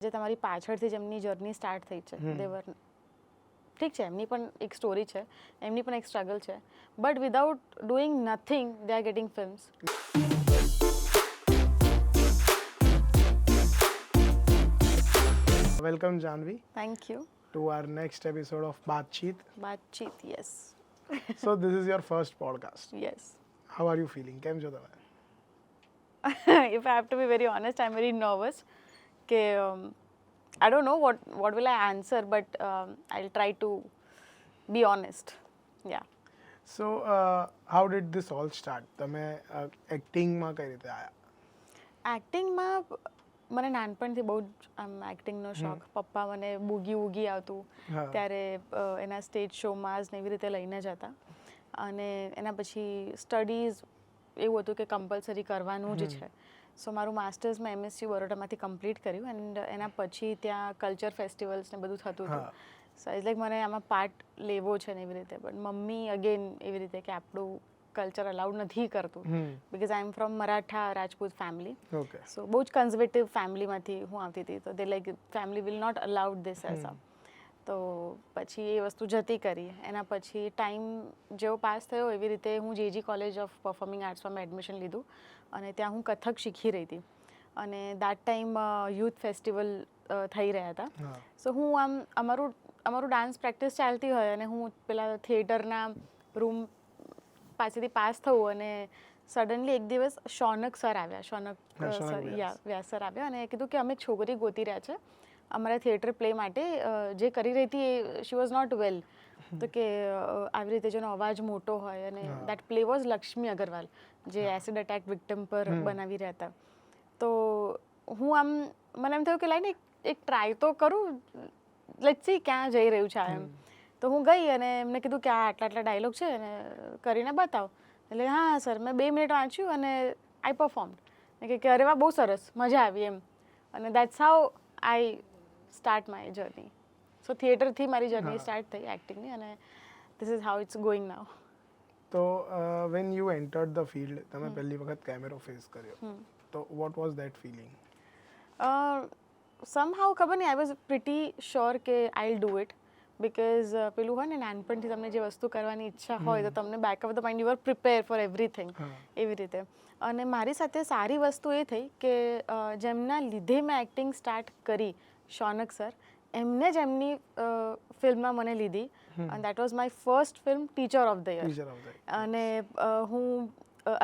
જે તમારી પાછળથી જેમની જર્ની સ્ટાર્ટ થઈ છે દેવર ઠીક છે, એમની પણ એક સ્ટોરી છે, એમની પણ એક સ્ટ્રગલ છે, but without doing nothing they are getting films. Welcome Janvi thank you. to our next episode of Baatcheet. Baatcheet. Yes. So this is your first podcast. Yes. How are you feeling? કેમ છો તમે? If I have to be very honest, I'm very nervous. કે I don't know what will I answer, but I'll try to be honest. Yeah. So how did this all start? તમે એક્ટિંગમાં કઈ રીતે આવ્યા? એક્ટિંગમાં મને નાનપણથી બહુ જ આમ એક્ટિંગનો શોખ. પપ્પા મને બુગી વૂગી આવતું હા. ત્યારે એના સ્ટેજ શોમાં જ ને એવી રીતે લઈને જતા, અને એના પછી સ્ટડીઝ એવું હતું કે કમ્પલસરી કરવાનું જ છે. સો મારું માસ્ટર્સમાં MSc બરોડામાંથી કમ્પ્લીટ કર્યું, એન્ડ એના પછી ત્યાં કલ્ચર ફેસ્ટિવલ્સ ને બધું થતું હતું. હા. સો ઇટ્સ લાઈક મને આમાં પાર્ટ લેવો છે ને એવી રીતે, બટ મમ્મી અગેન એવી રીતે કે આપણું કલ્ચર અલાઉડ નથી કરતું, because I am from Maratha Rajput family. Okay. So બહુ જ કન્ઝર્વેટિવ ફેમિલીમાંથી હું આવતી હતી, તો they like family will not allowed this as a. તો પછી એ વસ્તુ જતી કરી. એના પછી ટાઈમ જેવો પાસ થયો એવી રીતે હું JG કોલેજ ઓફ પરફોર્મિંગ આર્ટ્સમાં મેં એડમિશન લીધું, અને ત્યાં હું કથક શીખી રહી હતી, અને દેટ ટાઈમ યુથ ફેસ્ટિવલ થઈ રહ્યા હતા. હા. સો હું આમ અમારું ડાન્સ પ્રેક્ટિસ ચાલતી હોય અને હું પેલા થિયેટરના રૂમ પાસેથી પાસ થવું, અને સડનલી એક દિવસ શૌનક સર આવ્યા, શૌનક સર વ્યાસ સર આવ્યા, અને કીધું કે અમે છોકરી ગોતી રહ્યા છે અમારા થિયેટર પ્લે માટે, જે કરી રહી હતી એ શી વોઝ નોટ વેલ. તો કે આવી રીતે જેનો અવાજ મોટો હોય, અને that play was Lakshmi Agarwal, જે એસિડ અટેક વિક્ટિમ પર બનાવી રહ્યા હતા. તો હું આમ મને એમ થયું કે લાઈને એક ટ્રાય તો કરું, લેટ્સ સી ક્યાં જઈ રહ્યું છે એમ. તો હું ગઈ અને એમને કીધું કે આ આટલા ડાયલોગ છે અને કરીને બતાવો. એટલે હા સર, મેં 2 મિનિટ વાંચ્યું અને આઈ પરફોર્મ્ડ. કે અરે વાહ, બહુ સરસ, મજા આવી એમ. અને that's how I start my journey. So થિયેટરથી મારી જર્ની સ્ટાર્ટ થઈ એક્ટિંગની, અને this is how it's going now. તો when you entered the field, તમે પહેલી વખત કેમેરો ફેસ કર્યો, તો what was that feeling? સમહાઉ ખબર નહીં, આઈ વોઝ પ્રિટી શ્યોર કે આઈ વિલ ડુ ઇટ, બિકોઝ પેલું હોય ને નાનપણથી તમને જે વસ્તુ કરવાની ઈચ્છા હોય તો તમને back of the mind you are prepare for everything, એવી રીતે. અને મારી સાથે સારી વસ્તુ એ થઈ કે જેમના લીધે મેં એક્ટિંગ સ્ટાર્ટ કરી, શૌનક સર, એમને જ એમની ફિલ્મમાં મને લીધી, અને that was my first film, teacher of the year. અને હું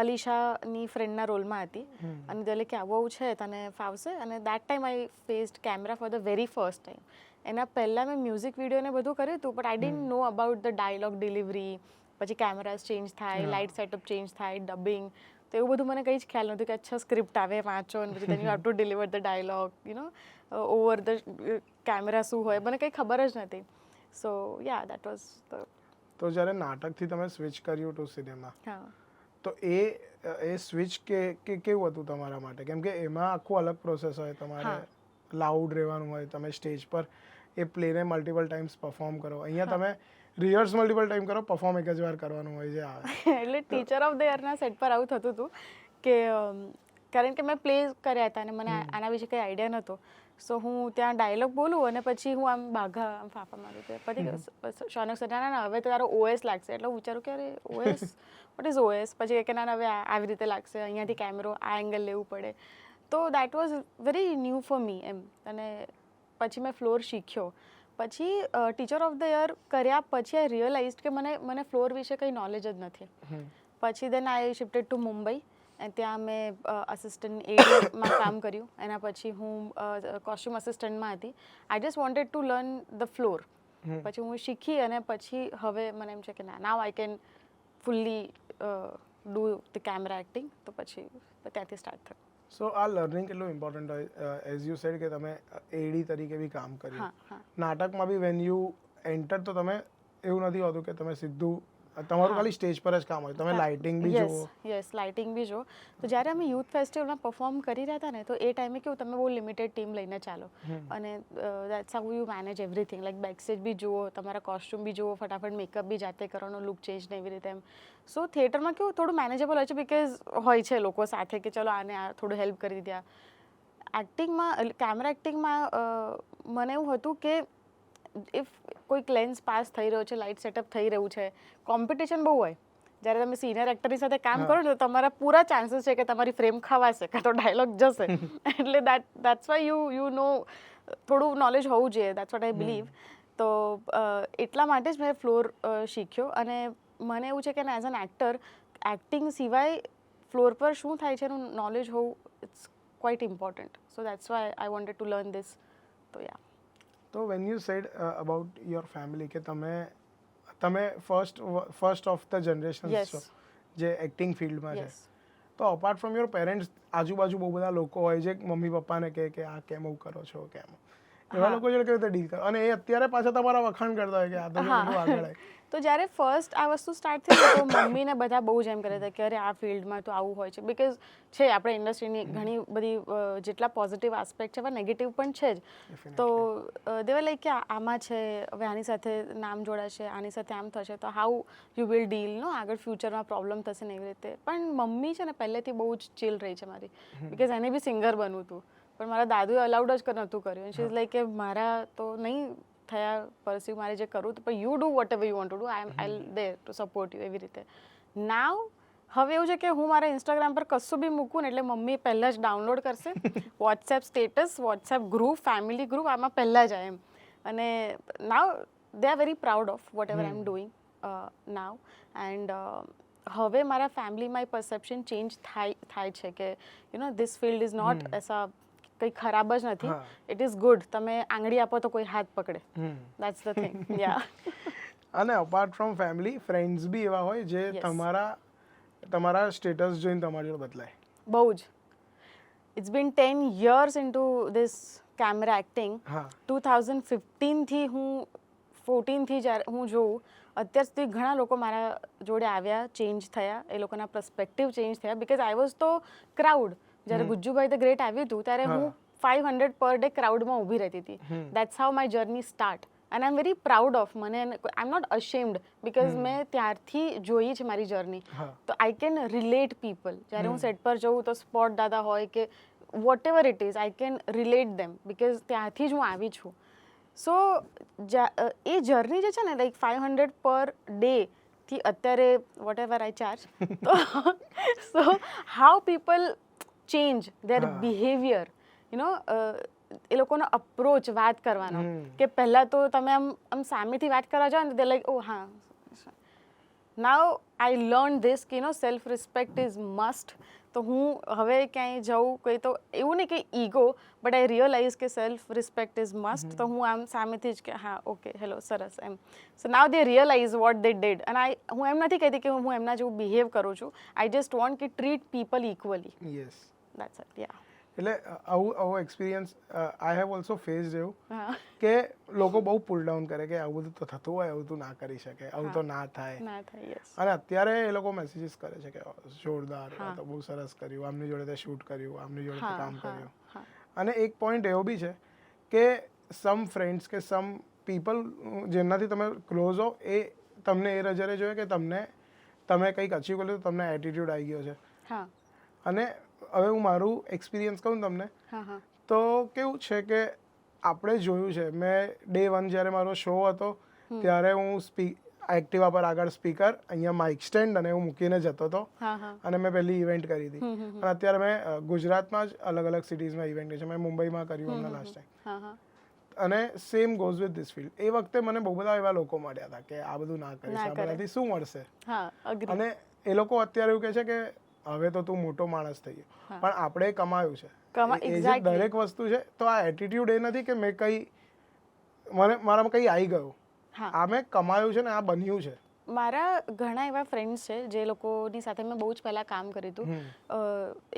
અલીશાની ફ્રેન્ડના રોલમાં હતી, અને એટલે કે આવું છે તને ફાવશે, અને that time I faced camera for the very first time. એના પહેલાં મેં મ્યુઝિક વિડીયોને બધું કર્યું હતું, but I didn't know about the dialogue delivery, પછી કેમેરાઝ ચેન્જ થાય, લાઇટ સેટઅપ ચેન્જ થાય, ડબિંગ, તો એવું બધું મને કંઈ જ ખ્યાલ નહોતું કે અચ્છા સ્ક્રિપ્ટ આવે, વાંચો, અને પછી you have to deliver the dialogue, over the camera શું હોય, મને કંઈ ખબર જ નથી. સો યા, દેટ વોઝ ધ. તો જ્યારે નાટકથી તમે સ્વિચ કર્યું ટુ સિનેમા, હા. તો એ સ્વિચ કેવું હતું તમારા માટે? કેમ કે એમાં આખું અલગ પ્રોસેસ હોય, તમારે લાઉડ રહેવાનું હોય, તમે સ્ટેજ પર એ પ્લેને મલ્ટિપલ ટાઈમ્સ પરફોર્મ કરો. અહીંયા તમે રિહર્સ મલ્ટિપલ ટાઈમ કરો, પરફોર્મ એક જ વાર કરવાનું હોય છે આવે. એટલે ટીચર ઓફ ધ યરના સેટ પર આવું થતું હતું કે કારણ કે મેં પ્લે કર્યા હતા અને મને આના વિશે કંઈ આઈડિયા નહોતો. સો હું ત્યાં ડાયલોગ બોલું અને પછી હું આમ બાઘા આમ ફાફા મારું કે પછી શૌનક સર, ના હવે તો તારો OS લાગશે. એટલે હું વિચારું કે અરે OS, વોટ ઇઝ OS? પછી કે ના હવે આવી રીતે લાગશે, અહીંયાથી કેમેરો આ એંગલ લેવું પડે. તો that was very new for me એમ. અને પછી મેં ફ્લોર શીખ્યો. પછી ટીચર ઓફ ધ યર કર્યા પછી આઈ રિયલાઇઝડ કે મને ફ્લોર વિશે કંઈ નોલેજ જ નથી. પછી દેન આઈ શિફ્ટેડ ટુ મુંબઈ, અને ત્યાં મેં અસિસ્ટન્ટ એડમાં કામ કર્યું. એના પછી હું કોસ્ટ્યુમ અસિસ્ટન્ટમાં હતી. I just wanted to learn the floor. પછી હું શીખી, અને પછી હવે મને એમ છે કે now I can fully do the camera acting. તો પછી ત્યાંથી સ્ટાર્ટ થયું. સો આ લર્નિંગ કેટલું ઇમ્પોર્ટન્ટ હોય? એઝ યુ સેડ કે તમે એડી તરીકે બી કામ કર્યું. નાટકમાં બી વેન યુ એન્ટર, તો તમે એવું નથી હોતું કે તમે સીધું તમારું ખાલી સ્ટેજ પર જ કામ હોય, તમે લાઇટિંગ બી જુઓ. યસ, લાઇટિંગ બી જુઓ. તો જ્યારે અમે યુથ ફેસ્ટિવલમાં પરફોર્મ કરી રહ્યા હતા ને, તો એ ટાઈમે કેવું, તમે બહુ લિમિટેડ ટીમ લઈને ચાલો, અને that's how you manage everything. Like back stage બી જુઓ, તમારા કોસ્ટ્યુમ બી જુઓ, ફટાફટ મેકઅપ બી જાતે કરવાનો, લુક ચેન્જ ને એવી રીતે એમ. સો થિયેટરમાં કેવું થોડું મેનેજેબલ હોય છે, બિકોઝ હોય છે લોકો સાથે કે ચલો આને આ થોડું હેલ્પ કરી દીધા. એક્ટિંગમાં કેમેરા એક્ટિંગમાં મને એવું હતું કે ઇફ કોઈક લેન્સ પાસ થઈ રહ્યો છે, લાઇટ સેટઅપ થઈ રહ્યું છે, કોમ્પિટિશન બહુ હોય. જ્યારે તમે સિનિયર એક્ટરની સાથે કામ કરો ને તો તમારા પૂરા ચાન્સીસ છે કે તમારી ફ્રેમ ખવાશે કાં તો ડાયલોગ જશે. એટલે દેટ્સ વાય યુ નો થોડું નોલેજ હોવું જોઈએ. That's what I believe. તો એટલા માટે જ મેં ફ્લોર શીખ્યો. અને મને એવું છે કે એઝ એન એક્ટર એક્ટિંગ સિવાય ફ્લોર પર શું થાય છે એનું નોલેજ હોવું it's quite important. So that's why I wanted to learn this. તો યા. તો when you said about your family કે તમે ફર્સ્ટ ઓફ ધ જનરેશન છો જે એક્ટિંગ ફિલ્ડમાં છે, તો અપાર્ટ ફ્રોમ યોર પેરેન્ટ્સ આજુબાજુ બહુ બધા લોકો હોય જે મમ્મી પપ્પાને કહે કે આ કેમ એવું કરો છો, કેમ એવા લોકો જોડે કેવી રીતે ડીલ કરો, અને એ અત્યારે પાછા તમારા વખાણ કરતા હોય કે આ તો કેટલું આગળ આવે. તો જ્યારે ફર્સ્ટ આ વસ્તુ સ્ટાર્ટ થઈ તો મમ્મીને બધા બહુ જ એમ કરે છે કે અરે આ ફિલ્ડમાં તો આવું હોય છે. બિકોઝ છે આપણે ઇન્ડસ્ટ્રીની ઘણી બધી જેટલા પોઝિટિવ આસ્પેક્ટ છે એવા નેગેટિવ પણ છે જ. તો દેવા લાઈક કે આમાં છે, હવે આની સાથે નામ જોડાશે, આની સાથે આમ થશે, તો હાઉ યુ વિલ ડીલ, નો આગળ ફ્યુચરમાં પ્રોબ્લેમ થશે ને એવી રીતે. પણ મમ્મી છે ને પહેલેથી બહુ જ ચિલ રહી છે મારી. બિકોઝ એને બી સિંગર બનવું હતું પણ મારા દાદુએ અલાઉડ જ નહોતું કર્યું. શી ઇઝ લાઈક કે મારા તો નહીં થયા પરસ્યુ, મારે જે કરવું પણ you do vote ever you want to do, I there to support you, એવી રીતે. નાવ હવે એવું છે કે હું મારા ઇન્સ્ટાગ્રામ પર કશું બી મૂકું ને એટલે મમ્મી પહેલાં જ ડાઉનલોડ કરશે. WhatsApp status, WhatsApp group, family group, આમાં પહેલાં જાય એમ. અને now they are very proud of whatever I am doing now. And હવે મારા ફેમિલીમાં એ પરસેપ્શન ચેન્જ થાય છે કે you know this field is not એસા કંઈ ખરાબ જ નથી. It is good. તમે આંગળી આપો તો કોઈ હાથ પકડે. That's the thing. યા. અને અપાર્ટ ફ્રોમ ફેમિલી, ફ્રેન્ડ્સ બી એવા હોય જે તમારા સ્ટેટસ જોઈને તમારી જોડે બદલાય. બહુ જ. It's been 10 years into this camera acting. 2015થી હું 14થી જ્યારે હું જોઉં અત્યાર સુધી ઘણા લોકો મારા જોડે આવ્યા, ચેન્જ થયા, એ લોકોના પર્સપેક્ટિવ ચેન્જ થયા. બિકોઝ આઈ વોઝ તો ક્રાઉડ. જ્યારે ગુજ્જુભાઈ ધ ગ્રેટ આવ્યું હતું ત્યારે હું 500 પર ડે ક્રાઉડમાં ઊભી રહેતી હતી. That's how my journey start. And I am very proud of, મને આઈ એમ નોટ અશેમ્ડ બિકોઝ મેં ત્યારથી જોઈ છે મારી જર્ની. તો આઈ કેન રિલેટ પીપલ. જ્યારે હું સેટ પર જઉં તો સ્પોટ દાદા હોય કે whatever it is, I can relate them because ત્યાંથી જ હું આવી છું. સો એ જર્ની જે છે ને લાઈક 500 પર ડે થી અત્યારે whatever I charge, so how people change their behaviour, you know એ લોકોનો અપ્રોચ વાત કરવાનો. કે પહેલાં તો તમે આમ સામેથી વાત કરવા જાઓ ને તે લાઈક ઓ હા. નાવ આઈ લર્ન ધીસ કે નો સેલ્ફ રિસ્પેક્ટ ઇઝ મસ્ટ. તો હું હવે ક્યાંય જાઉં કંઈ તો એવું નહીં કે ઈગો, બટ આઈ રિયલાઇઝ કે સેલ્ફ રિસ્પેક્ટ ઇઝ મસ્ટ. તો હું આમ સામેથી જ કે હા ઓકે હેલો સરસ એમ. સો નાવ દે રિયલાઇઝ વોટ દે ડીડ. અને હું એમ નથી કહેતી કે હું એમના જેવું બિહેવ કરું છું. આઈ જસ્ટ વોન્ટ કે treat people equally. Yes. That's it. Yeah. એટલે આવો experience I have also faced એવું કે લોકો બહુ પુલ ડાઉન કરે કે આવું બધું તો થતું હોય, આવું તું ના કરી શકે, આવું તો ના થાય. અને અત્યારે એ લોકો મેસેજીસ કરે છે કે જોરદાર, તો બહુ સરસ કર્યું, આમની જોડે તે શૂટ કર્યું, આમની જોડે તે કામ કર્યું. અને એક પોઈન્ટ એવો બી છે કે સમ ફ્રેન્ડ્સ કે સમ પીપલ જેનાથી તમે ક્લોઝ હો એ તમને એ નજરે જોઈએ કે તમે કંઈક અચીવ કર્યું, તમને એટીટ્યુડ આવી ગયો છે. અને હવે હું મારું એક્સપિરિયન્સ કહું તમને તો કેવું છે કે આપણે જોયું છે, મેં ડે 1 જ્યારે મારો શો હતો ત્યારે હું એક્ટિવા પર આગળ સ્પીકર, અહીંયા માઇક સ્ટેન્ડ અને હું મૂકીને જતો હતો. અને મેં પહેલી ઇવેન્ટ કરી હતી. અને અત્યારે મેં ગુજરાતમાં જ અલગ અલગ સિટીઝમાં ઇવેન્ટ કરી છે. મેં મુંબઈમાં કર્યું હમણાં લાસ્ટ ટાઈમ. અને same goes with this field. એ વખતે મને બહુ બધા એવા લોકો મળ્યા હતા કે આ બધું ના કરીશ, આ બધાથી શું મળશે. અને એ લોકો અત્યારે એવું કહે છે કે હવે તો તું મોટો માણસ થઈ ગયો, પણ આપણે કમાયું છે. એ જે દરેક વસ્તુ છે, તો આ એટીટ્યુડ એ નથી કે મેં મારામાં કંઈ આવી ગયું. આ મેં કમાયું છે ને આ બન્યું છે. મારા ઘણા એવા ફ્રેન્ડ્સ છે જે લોકોની સાથે મેં બહુ જ પહેલાં કામ કર્યું હતું.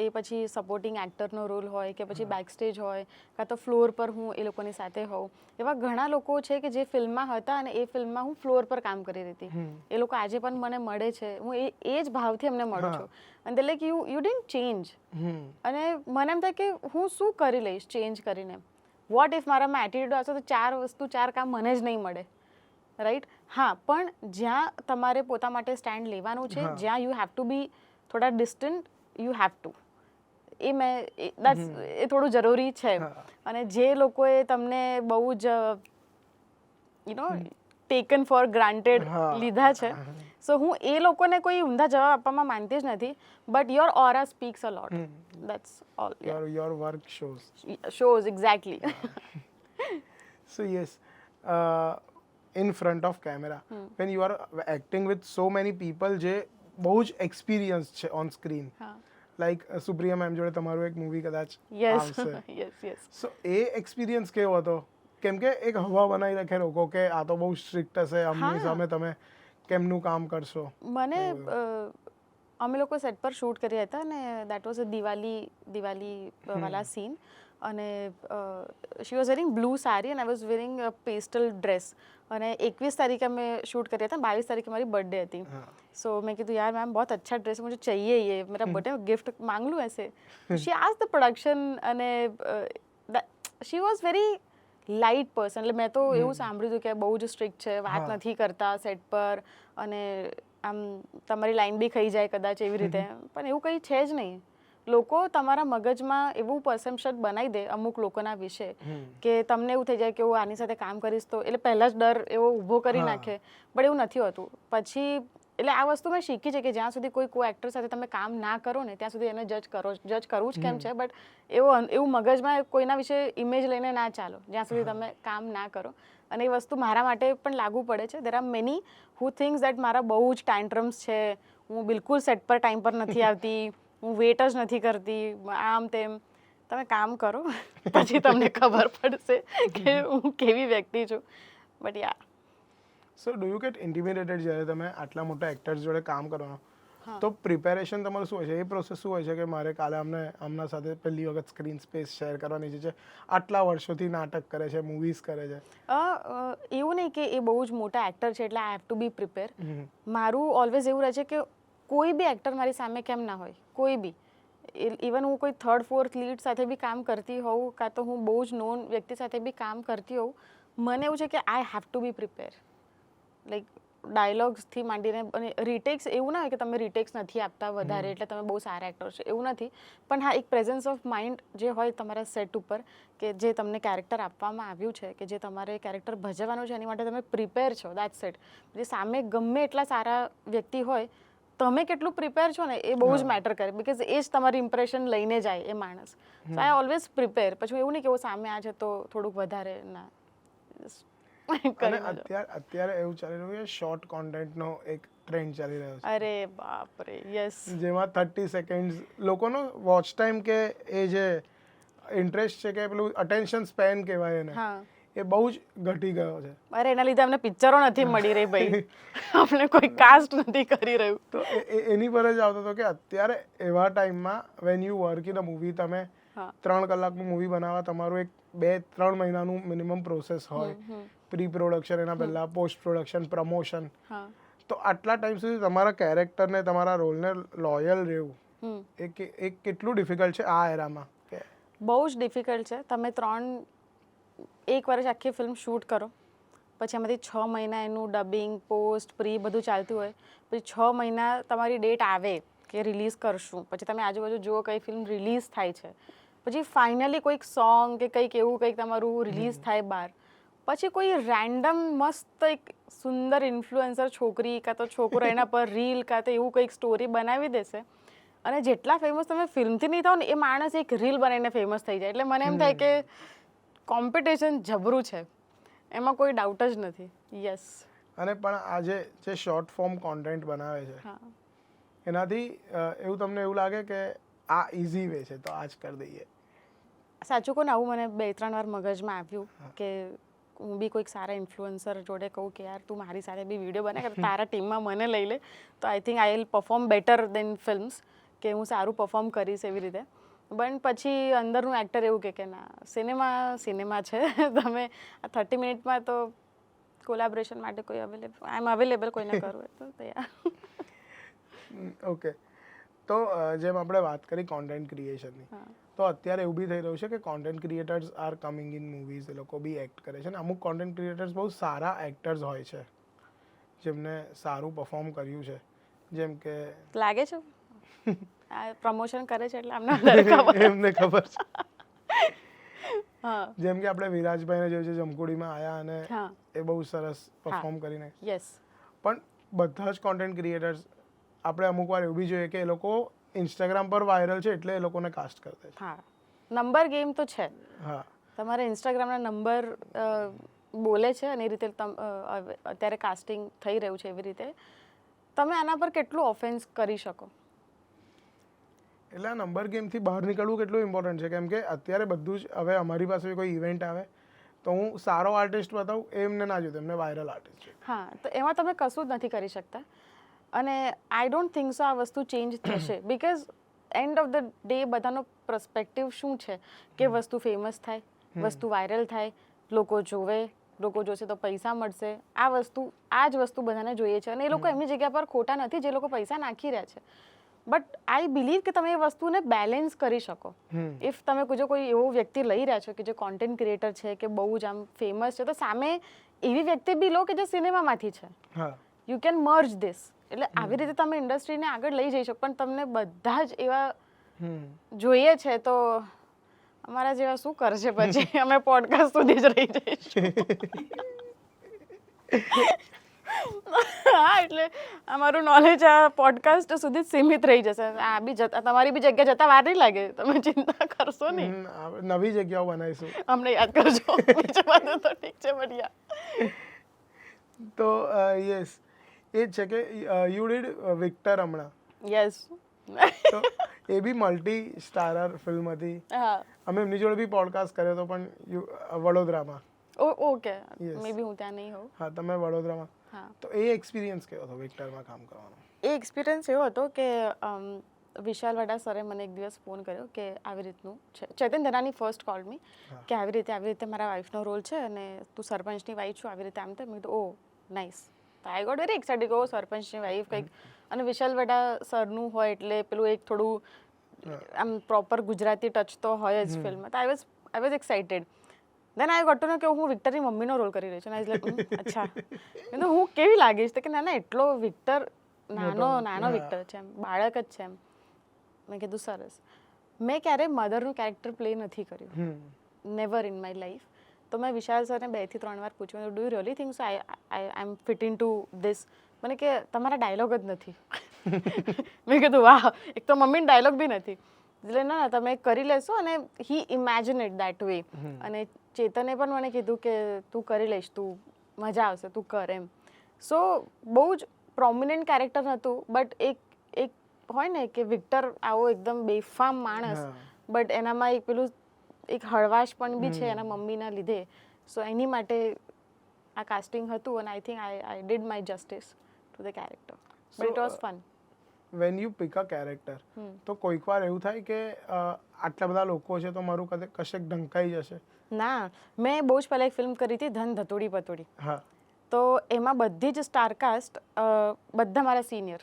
એ પછી સપોર્ટિંગ એક્ટરનો રોલ હોય કે પછી બેક સ્ટેજ હોય કાં તો ફ્લોર પર હું એ લોકોની સાથે હોઉં. એવા ઘણા લોકો છે કે જે ફિલ્મમાં હતા અને એ ફિલ્મમાં હું ફ્લોર પર કામ કરી રહી હતી. એ લોકો આજે પણ મને મળે છે, હું એ જ ભાવથી એમને મળું છું. અને લાઈક યુ ડિડન્ટ ચેન્જ. અને મને એમ થાય કે હું શું કરી લઈશ ચેન્જ કરીને. વોટ ઇફ મારામાં એટીટ્યુડ આવશે તો 4 કામ મને જ નહીં મળે. રાઈટ. હા, પણ જ્યાં તમારે પોતા માટે સ્ટેન્ડ લેવાનું છે, જ્યાં યુ હેવ ટુ બી થોડા ડિસ્ટન્ટ, યુ હેવ ટુ. એ મેં એ થોડું જરૂરી છે. અને જે લોકોએ તમને બહુ જ ટેકન ફોર ગ્રાન્ટેડ લીધા છે, સો હું એ લોકોને કોઈ ઊંધા જવાબ આપવામાં માનતી જ નથી, but your aura speaks a lot. That's all. Your work shows exactly. So yes, in front of camera, when you are acting with so many people જે બહુ જ એક્સપિરિયન્સ છે on screen, like Supriya ma'am જોડે તમારું એક movie કદાચ આવશે. Yes. સો એ experience કેવો હતો? કેમ કે એક હવા બનાવી રાખે લોકો કે આ તો બહુ સ્ટ્રિક્ટ હશે, અમની સામે તમે કેમનું કામ કરશો. મને અમે લોકો સેટ પર શૂટ કર્યા હતા અને દેટ વોઝ અ દિવાળી વાલા સીન, અને she was wearing blue sari and I was wearing pastel dress, અને 21 તારીખે અમે શૂટ કર્યા હતા, 22 તારીખે મારી બर्थडे હતી. सो मैं कहती यार मैम बहुत अच्छा ड्रेस मुझे चाहिए, ये मेरा बर्थडे में गिफ्ट मांग लूँ ऐसे. शी आस्क्ड द प्रोडक्शन અને she was very light person. એટલે મેં તો એવું સાંભળ્યું હતું કે બહુ જ સ્ટ્રિક્ટ છે, વાત નથી કરતા સેટ પર, અને આમ તમારી લાઈન બી ખાઈ જાય કદાચ એવી રીતે, પણ એવું કંઈ છે જ નહીં. લોકો તમારા મગજમાં એવું પરસેપ્શન બનાવી દે અમુક લોકોના વિશે કે તમને એવું થઈ જાય કે હું આની સાથે કામ કરીશ તો, એટલે પહેલાં જ ડર એવો ઊભો કરી નાખે, બટ એવું નથી હોતું. પછી એટલે આ વસ્તુ મેં શીખી છે કે જ્યાં સુધી કોઈ એક્ટર સાથે તમે કામ ના કરો ને ત્યાં સુધી એને જજ કરવું જ કેમ છે, બટ એવું મગજમાં કોઈના વિશે ઇમેજ લઈને ના ચાલો જ્યાં સુધી તમે કામ ના કરો. અને એ વસ્તુ મારા માટે પણ લાગુ પડે છે. There are many who thinks that મારા બહુ જ ટેન્ટ્રમ્સ છે, હું બિલકુલ સેટ પર ટાઈમ પર નથી આવતી, હું વેટ જ નથી કરતી, આમ તેમ. તમે કામ કરો પછી તમને ખબર પડશે કે હું કેવી વ્યક્તિ છું. But yeah. So do you get intimidated જ્યારે તમે આટલા મોટા એક્ટર્સ જોડે કામ કરવાનો, તો પ્રિપેરેશન તમારું શું હોય છે? એ પ્રોસેસ શું હોય છે કે મારે કાલે આમના સાથે પહેલી વખત સ્ક્રીન સ્પેસ શેર કરવાની છે, આટલા વર્ષોથી નાટક કરે છે, મૂવીઝ કરે છે? એવું નહીં કે એ બહુ જ મોટા એક્ટર છે એટલે I have to be prepare. મારું ઓલવેઝ એવું રહે છે કે કોઈ બી એક્ટર મારી સામે કેમ ના હોય, કોઈ બી, ઇવન હું કોઈ 3rd 4th લીડ સાથે બી કામ કરતી હોઉં, કાં તો હું બહુ જ નોન વ્યક્તિ સાથે બી કામ કરતી હોઉં, મને એવું છે કે I have to be prepare. Like ડાયલોગ્સથી માંડીને, અને રીટેક્સ એવું ના હોય કે તમે રીટેક્સ નથી આપતા વધારે એટલે તમે બહુ સારા એક્ટર છો, એવું નથી. પણ હા, એક પ્રેઝન્સ ઓફ માઇન્ડ જે હોય તમારા સેટ ઉપર, કે જે તમને કેરેક્ટર આપવામાં આવ્યું છે, કે જે તમારે કેરેક્ટર ભજવવાનું છે, એની માટે તમે પ્રિપેર છો, દેટ્સ ઇટ. જે સામે ગમે એટલા સારા વ્યક્તિ હોય, તમે કેટલું પ્રિપેર છો ને એ બહુ જ મેટર કરે, બિકોઝ એ જ તમારી ઇમ્પ્રેશન લઈને જાય એ માણસ. સો આઈ ઓલવેઝ પ્રિપેર. પછી એવું નહીં કે સામે આ છે તો થોડુંક વધારે ના. અને અત્યારે એવું ચાલી રહ્યું છે, શોર્ટ કોન્ટેન્ટનો એક ટ્રેન્ડ ચાલી રહ્યો છે. અરે બાપ રે, યસ. જેમાં 30 સેકન્ડ્સ લોકોનો વોચ ટાઈમ કે એ જે ઇન્ટરેસ્ટ છે કે પેલું અટેન્શન સ્પેન કહેવાય એને, એ બહુ જ ઘટી ગયો છે. અરે એના લીધે અમને પિક્ચરો નથી મળી રહી ભાઈ, અમને કોઈ કાસ્ટ નથી કરી રહ્યું. તો એની પર જ આવતો હતો કે અત્યારે એવા ટાઈમમાં when you work in a movie, તમે 3 કલાકનું મૂવી બનાવવા તમારું એક 2-3 મહિનાનું મિનિમમ પ્રોસેસ હોય, પ્રી પ્રોડક્શન, એના પહેલાં પોસ્ટ પ્રોડક્શન, પ્રમોશન. તો આટલા ટાઈમ સુધી તમારા કેરેક્ટરને, તમારા રોલને લોયલ રહેવું એ કેટલું ડિફિકલ્ટ છે આ એરામાં? બહુ જ ડિફિકલ્ટ છે. તમે 1 વર્ષ આખી ફિલ્મ શૂટ કરો, પછી એમાંથી 6 મહિના એનું ડબિંગ, પોસ્ટ, પ્રી બધું ચાલતું હોય, પછી 6 મહિના તમારી ડેટ આવે કે રિલીઝ કરશું, પછી તમે આજુબાજુ જુઓ કઈ ફિલ્મ રિલીઝ થાય છે, પછી ફાઇનલી કોઈક સોંગ કે કંઈક એવું કંઈક તમારું રિલીઝ થાય બહાર, પછી કોઈ રેન્ડમ મસ્ત એક સુંદર ઇન્ફ્લુએન્સર છોકરી કાં તો છોકરો એના પર રીલ કાં તો એવું કંઈક સ્ટોરી બનાવી દેશે, અને જેટલા ફેમસ તમે ફિલ્મથી નહીં થાવ ને, એ માણસ એક રીલ બનાવીને ફેમસ થઈ જાય. એટલે મને એમ થાય કે કોમ્પિટિશન જબરું છે, એમાં કોઈ ડાઉટ જ નથી. યસ. અને પણ આજે જે શોર્ટ ફોર્મ કોન્ટેન્ટ બનાવે છે, એનાથી એવું તમને એવું લાગે કે આ ઇઝી વે છે તો આ જ કરી દઈએ? સાચું કહું ને, આવું મને 2-3 વાર મગજમાં આવ્યું કે હું બી કોઈક સારા ઇન્ફ્લુએન્સર જોડે કહું કે યાર તું મારી સાથે બી વિડીયો બને, કે તારા ટીમમાં મને લઈ લે, તો I think I will perform better than films, કે હું સારું પરફોર્મ કરીશ એવી રીતે. પણ પછી અંદરનું એક્ટર એવું કે ના, સિનેમા છે, તમે આ 30 મિનિટમાં તો કોલેબોરેશન માટે કોઈ આઈ એમ અવેલેબલ, કોઈને કરવું હોય તો તૈયાર. ઓકે. તો જેમ આપણે વાત કરી કોન્ટેન્ટ ક્રિએશનની, તો અત્યારે એવું બી થઈ રહ્યું છે કે content creators are coming in movies, એ લોકો બી એક્ટ કરે છે, અને અમુક કોન્ટેન્ટ ક્રિએટર્સ બહુ સારા એક્ટર્સ હોય છે જેમને સારું પરફોર્મ કર્યું છે, જેમ કે લાગે છે આ પ્રમોશન કરે છે એટલે આમને વધારે ખબર. એમને ખબર છે. હા જેમ કે આપણે વિરાજભાઈને જોયું છે જમકુડીમાં આયા અને હા એ બહુ સરસ પરફોર્મ કરીને. યસ પણ બધા જ કોન્ટેન્ટ ક્રિએટર્સ આપણે અમુક વાર એવું બી જોઈએ કે એ લોકો ઇન્સ્ટાગ્રામ પર વાયરલ છે એટલે એ લોકોને કાસ્ટ કરી દે છે. હા નંબર ગેમ તો છે. હા તમારે ઇન્સ્ટાગ્રામના નંબર બોલે છે અને એ રીતે અત્યારે કાસ્ટિંગ થઈ રહ્યું છે એવી રીતે તમે આના પર કેટલું ઓફેન્સ કરી શકો. એટલે આ નંબર ગેમથી બહાર નીકળવું કેટલું ઇમ્પોર્ટન્ટ છે કેમ કે અત્યારે બધું જ હવે અમારી પાસે કોઈ ઇવેન્ટ આવે તો હું સારો આર્ટિસ્ટ બતાવું એમને ના જોતું, એમને વાયરલ આર્ટિસ્ટ જોઈએ. હા તો એમાં તમે કશું જ નથી કરી શકતા અને આઈ ડોન્ટ થિંક સો આ વસ્તુ ચેન્જ થશે because end of the day બધાનો પર્સપેક્ટિવ શું છે કે વસ્તુ ફેમસ થાય, વસ્તુ વાયરલ થાય, લોકો જોવે, લોકો જોશે તો પૈસા મળશે. આ જ વસ્તુ બધાને જોઈએ છે અને એ લોકો એમની જગ્યા પર ખોટા નથી જે લોકો પૈસા નાખી રહ્યા છે. બટ આઈ બિલીવ કે તમે એ વસ્તુને બેલેન્સ કરી શકો. ઇફ તમે કોઈ એવો વ્યક્તિ લઈ રહ્યા છો કે જે કોન્ટેન્ટ ક્રિએટર છે કે બહુ જ આમ ફેમસ છે તો સામે એવી વ્યક્તિ બી લો કે જે સિનેમામાંથી છે. હા યુ કેન મર્જ ધીસ. એટલે આવી રીતે તમે ઇન્ડસ્ટ્રીને આગળ લઈ જઈ શકો પણ તમને બધા જ એવા જોઈએ છે તો અમારા જેવા શું કરશે પછી અમે પોડકાસ્ટ સુધી જ રહી જઈશું. હા એટલે અમારું નોલેજ આ પોડકાસ્ટ સુધી જ સીમિત રહી જશે. આ બી તમારી બી જગ્યા જતા વાર નહીં લાગે, તમે ચિંતા કરશો નહીં. નવી જગ્યાઓ બનાવીશું. અમને યાદ કરજો. બીજું બધું તો ઠીક છે બઢિયા. તો યસ એ જ છે કે યુ ડીડ વિક્ટર હમણાં. યસ. તો એ બી મલ્ટી સ્ટારર ફિલ્મ હતી. હા અમે એમની જોડે બી પોડકાસ્ટ કર્યો હતો પણ વડોદરામાં. ઓકે મે બી હું ત્યાં નહીં હોઉં. હા તમે વડોદરામાં. હા તો એ એક્સપિરિયન્સ કેવો હતો વિક્ટરમાં કામ કરવાનો? એ એક્સપિરિયન્સ એવો હતો કે વિશાલ વડા સરે મને એક દિવસ ફોન કર્યો કે આવી રીતનું છે. ચેતન ધનાની ફર્સ્ટ કોલ મી કે આવી રીતે મારા વાઈફનો રોલ છે અને તું સરપંચની વાઈફ છું આવી રીતે આમ તેમ. મેં કીધું oh nice. I got very excited કે ઓ સરપંચની વાઈફ કંઈક અને વિશાલ વડા સરનું હોય એટલે પેલું એક થોડું આમ પ્રોપર ગુજરાતી ટચ તો હોય જ ફિલ્મમાં. તો I was excited. Then I got to know કે હું વિક્ટરની મમ્મીનો રોલ કરી રહી છું. આઈ લાઈક અચ્છા. મેં હું કેવી લાગીશ તો કે ના એટલો વિક્ટર નાનો વિક્ટર છે એમ, બાળક જ છે એમ. મેં કીધું સરસ. મેં ક્યારેય મધરનું કેરેક્ટર પ્લે નથી કર્યું, નેવર ઇન માય લાઈફ. તો મેં વિશાલ સરને 2 થી 3 વાર પૂછ્યું do you really think so I am fit in to this. મને કે તમારા ડાયલોગ જ નથી. મેં કીધું વાહ, એક તો મમ્મીને ડાયલોગ બી નથી. એટલે ના તમે કરી લેશો અને હી ઇમેજિન ઇટ દેટ વે. અને ચેતને પણ મને કીધું કે તું કરી લઈશ, તું મજા આવશે, તું કર એમ. સો બહુ જ પ્રોમિનન્ટ કેરેક્ટર નહોતું બટ એક હોય ને કે વિક્ટર આવો એકદમ બેફામ માણસ બટ એનામાં એક પેલું એક હળવાશ પણ બી છે એના મમ્મીના લીધે. સો એની માટે આ કાસ્ટિંગ હતું અને I think I did my justice to the character. But it was fun. When you pick a character તો કોઈક વાર એવું થાય કે આટલા બધા લોકો છે તો મારું કશેક ઢંકાઈ જશે? ના, મેં બહુ જ પહેલાં એક ફિલ્મ કરી હતી ધન ધતોડી પતોડી. હા તો એમાં બધી જ સ્ટારકાસ્ટ બધા મારા સિનિયર.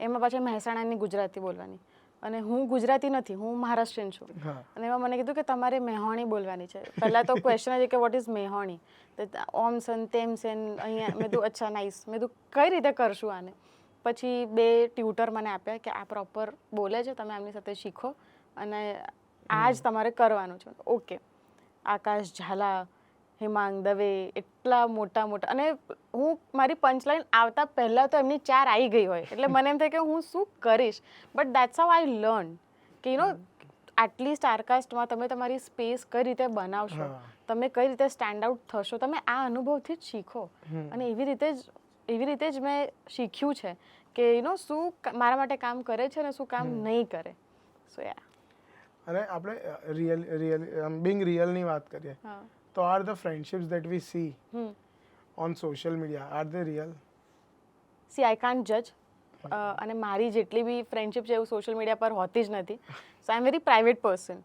એમાં પાછી મહેસાણાની ગુજરાતી બોલવાની અને હું ગુજરાતી નથી, હું મહારાષ્ટ્રીયન છું. અને એમાં મને કીધું કે તમારે મેહોણી બોલવાની છે. પહેલાં તો ક્વેશ્ચન છે કે વોટ ઇઝ મેહોણી? ઓમ સન તેમ સેન અહીંયા. મેં કીધું અચ્છા નાઇસ. મેં કીધું કઈ રીતે કરશું આને? પછી 2 ટ્યુટર મને આપ્યા કે આ પ્રોપર બોલે છે, તમે આમની સાથે શીખો અને આ જ તમારે કરવાનું છે. ઓકે. આકાશ ઝાલા, હેમાંગ દવે, એટલા મોટા અને હું મારી પંચલાઈન આવતા પહેલાં તો એમની 4 આવી ગઈ હોય એટલે મને એમ થાય કે હું શું કરીશ. But that's how I learn કે આટલી સ્ટારકાસ્ટમાં તમે તમારી સ્પેસ કઈ રીતે બનાવશો, તમે કઈ રીતે સ્ટેન્ડ આઉટ થશો, તમે આ અનુભવથી જ શીખો. અને એવી રીતે જ મેં શીખ્યું છે કે શું મારા માટે કામ કરે છે અને શું કામ નહીં કરે. સો યા. અને આપણે બિંગ રિયલની વાત કરીએ તો are the friendships that we see on social media are they real? See I can't જજ. અને મારી જેટલી બી ફ્રેન્ડશિપ છે એવું સોશિયલ મીડિયા પર હોતી જ નથી. સો I am very private person.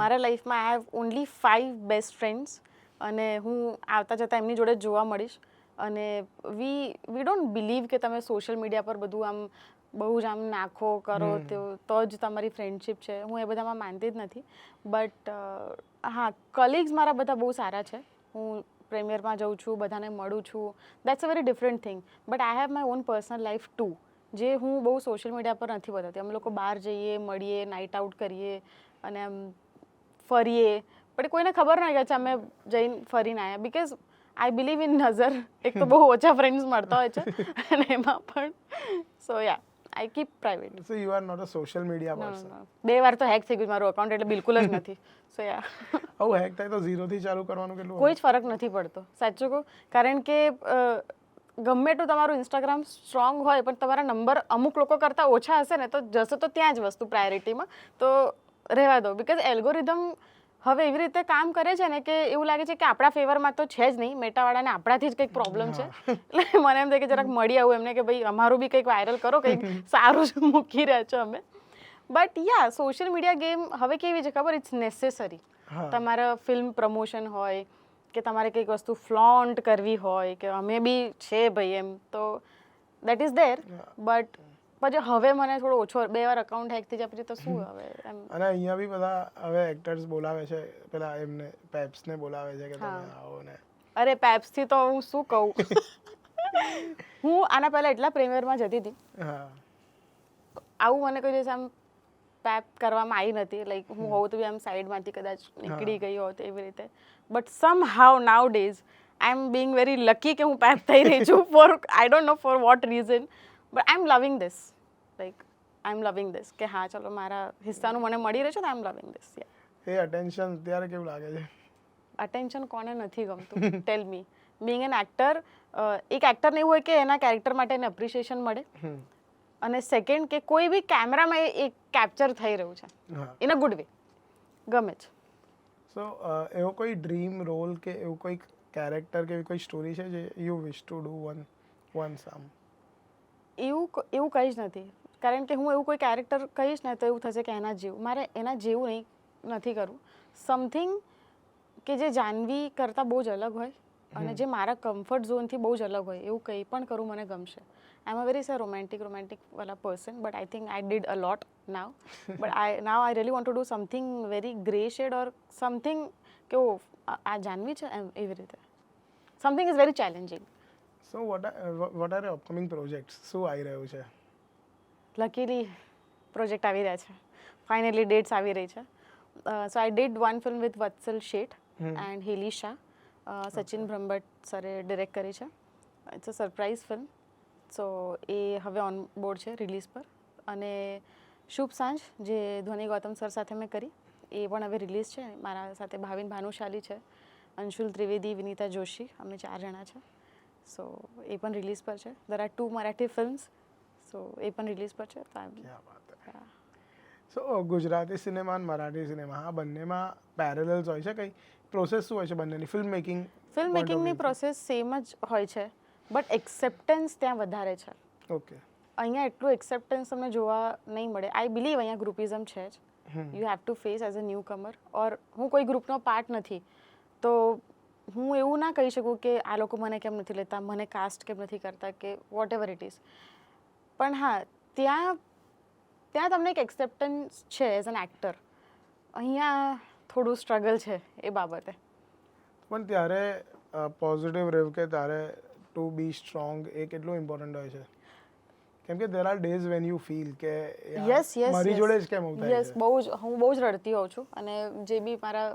મારા લાઈફમાં I have only 5 best friends અને હું આવતા જતાં એમની જોડે જ જોવા મળીશ. અને વી ડોન્ટ બિલીવ કે તમે સોશિયલ મીડિયા પર બધું આમ બહુ જ આમ નાખો કરો તો જ તમારી ફ્રેન્ડશિપ છે. હું એ બધામાં માનતી જ નથી. બટ હા, કલીગ્સ મારા બધા બહુ સારા છે. હું પ્રીમિયરમાં જાઉં છું, બધાને મળું છું. That's a very different thing. But I have my own personal life two જે હું બહુ સોશિયલ મીડિયા પર નથી બતાવતી. અમે લોકો બહાર જઈએ, મળીએ, નાઇટ આઉટ કરીએ અને આમ ફરીએ, પણ કોઈને ખબર ના કે અમે જઈને ફરીને આવ્યા. બીકોઝ આઈ બિલીવ ઇન નઝર. એક તો બહુ ઓછા ફ્રેન્ડ્સ મળતા હોય છે અને એમાં પણ so yeah I keep private. So you are not a social media person. 2 વાર તો હેક થઈ ગયું મારું અકાઉન્ટ, એટલે બિલકુલ જ નથી. સો યા આવું હેક થાય તો 0 થી ચાલુ કરવાનું કેટલું કોઈ જ ફરક નથી પડતો, સાચું કહું. કારણ કે ગમે એટલું તમારું ઇન્સ્ટાગ્રામ સ્ટ્રોંગ હોય, પણ તમારા નંબર અમુક લોકો કરતાં ઓછા હશે ને, તો જશે તો ત્યાં જ વસ્તુ પ્રાયોરિટીમાં, તો રહેવા દો. બીકોઝ એલ્ગોરિધમ હવે એવી રીતે કામ કરે છે ને કે એવું લાગે છે કે આપણા ફેવરમાં તો છે જ નહીં, મેટાવાળાને આપણાથી જ કંઈક પ્રોબ્લેમ છે. એટલે મને એમ થાય કે જરાક મળી આવું એમને કે ભાઈ અમારું બી કંઈક વાયરલ કરો, કંઈક સારું જ મૂકી રહ્યા છો અમે. But yeah social media game હવે કેવી છે ખબર, ઇટ્સ નેસેસરી. તમારા ફિલ્મ પ્રમોશન હોય કે તમારે કંઈક વસ્તુ ફ્લોન્ટ કરવી હોય કે અમે બી છે ભાઈ એમ, તો દેટ ઇઝ ધેર. બટ પછી હવે મને થોડો ઓછો, 2 વાર અકાઉન્ટ હેક થઈ જાય પછી તો શું હવે એમ. અને અહીંયા બી બધા હવે એક્ટર્સ બોલાવે છે, પેલા એમને પેપ્સને બોલાવે છે કે તમે આવો ને. અરે પેપ્સથી તો હું શું કહું. હું આના પહેલા એટલા પ્રીમિયરમાં જતી હતી, આવું મને કોઈ દિવસ આમ પેપ કરવામાં આવી નથી. લાઈક હું હોઉં તો બી આમ સાઈડમાંથી કદાચ નીકળી ગઈ હોત એવી રીતે. But somehow now days I am being very lucky કે હું પેપ થઈ રહી છું. For I don't know for what reason, but I am loving this. Like I am loving this કે હા ચલો મારા હિસ્સાનું મને મળી રહ્યું છે, આઈ am loving this. A attention ત્યારે કેવું લાગે છે? અટેન્શન કોને નથી ગમતું? ટેલ મી. બિંગ એન એક્ટર, એક એક્ટરને એવું હોય કે એના કેરેક્ટર માટે એને એપ્રિસિએશન મળે, અને સેકન્ડ કે કોઈ બી કેમેરામાં એ કેપ્ચર થઈ રહ્યું છે ઇન અ ગુડ વે, ગમે છે. સો એવો કોઈ ડ્રીમ રોલ કે એવું કોઈ કેરેક્ટર કે એવી કોઈ સ્ટોરી છે જે you wish to do once આમ? એવું કંઈ જ નથી. કારણ કે હું એવું કોઈ કેરેક્ટર કહીશ ને તો એવું થશે કે એના જેવું. મારે એના જેવું નથી કરવું. સમથિંગ કે જે જાનવી કરતાં બહુ જ અલગ હોય અને જે મારા કમ્ફર્ટ ઝોનથી બહુ જ અલગ હોય, એવું કંઈ પણ કરું મને ગમશે. I am a very romantic વાળા person, but I think I did a lot now. But I really want to do something very grey shade or something કે આ જાનવી છે એમ, એવી રીતે. Something is very challenging. So what are upcoming projects? શું આવી રહ્યું છે? લકીલી પ્રોજેક્ટ આવી રહ્યા છે, ફાઇનલી ડેટ્સ આવી રહી છે. So I did one film with Vatsal Sheth and Heli Shah. Sachin Brahmbhatt સરે ડિરેક્ટ કરી છે. It's a surprise film. So એ હવે ઓન બોર્ડ છે રિલીઝ પર. અને શુભ સાંજ જે ધ્વની ગૌતમ સર સાથે મેં કરી, એ પણ હવે રિલીઝ છે. મારા સાથે ભાવિન ભાનુશાલી છે, અંશુલ ત્રિવેદી, વિનીતા જોશી, અમે 4 જણા છે. સો એ પણ રિલીઝ પર છે. દેર આર 2 મરાઠી ફિલ્મ્સ, સો એ પણ રિલીઝ પર છે. સો ગુજરાતી સિનેમા અને મરાઠી સિનેમા આ બંનેમાં પેરેલલ્સ હોય છે? કઈ પ્રોસેસ શું હોય છે બંનેની ફિલ્મ મેકિંગની પ્રોસેસ સેમ જ હોય છે, બટ એક્સેપ્ટન્સ ત્યાં વધારે છે. ઓકે. અહીંયા એટલું એક્સેપ્ટન્સ તમને જોવા નહીં મળે. આઈ બિલીવ અહીંયા ગ્રુપિઝમ છે જ. You have to face as a new કમર. ઓર હું કોઈ ગ્રુપનો પાર્ટ નથી, તો હું એવું ના કહી શકું કે આ લોકો મને કેમ નથી લેતા, મને કાસ્ટ કેમ નથી કરતા, કે વોટ એવર ઇટ ઇઝ. પણ હા, ત્યાં તમને એક એક્સેપ્ટન્સ છે એઝ એન એક્ટર. અહીંયા થોડું સ્ટ્રગલ છે એ બાબતે. પણ ત્યારે પોઝિટિવ રહેવું કે તારે ટુ બી સ્ટ્રોંગ, એ કેટલું ઇમ્પોર્ટન્ટ હોય છે? કેમ કે દેર are days when you feel કે મારી જોડે જ કેમ થાય છે? યસ, હું બહુ જ રડતી હોઉં છું. અને જે બી મારા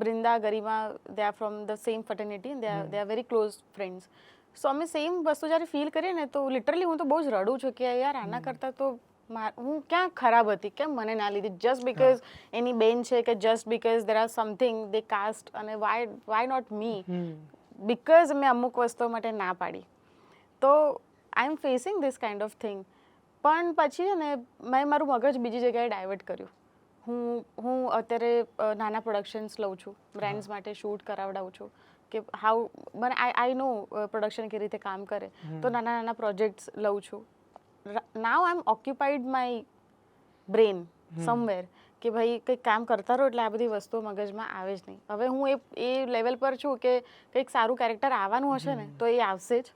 Brinda, Garima, they are from the same fraternity, they are very close friends. So અમે સેમ વસ્તુ જ્યારે ફીલ કરીએ ને, તો લિટરલી હું તો બહુ જ રડું છું કે યાર આના કરતાં તો હું ક્યાં ખરાબ હતી, કેમ મને ના લીધી, જસ્ટ બીકોઝ એની બેન છે, કે just because there are something they cast, અને વાય નોટ મી, બીકોઝ મેં અમુક વસ્તુઓ માટે ના પાડી. તો I am facing this kind of thing. પણ પછી છે ને મેં મારું મગજ બીજી જગ્યાએ ડાયવર્ટ કર્યું. હું અત્યારે નાના પ્રોડક્શન્સ લઉં છું, બ્રાન્ડ્સ માટે શૂટ કરાવડાવું છું, કે મને આઈ નો પ્રોડક્શન કેવી રીતે કામ કરે, તો નાના પ્રોજેક્ટ્સ લઉં છું. નાવ આઈ એમ ઓક્યુપાઈડ માય બ્રેન સમવેર, કે ભાઈ કંઈક કામ કરતા રહો એટલે આ બધી વસ્તુઓ મગજમાં આવે જ નહીં. હવે હું એ લેવલ પર છું કે કંઈક સારું કેરેક્ટર આવવાનું હશે ને તો એ આવશે જ,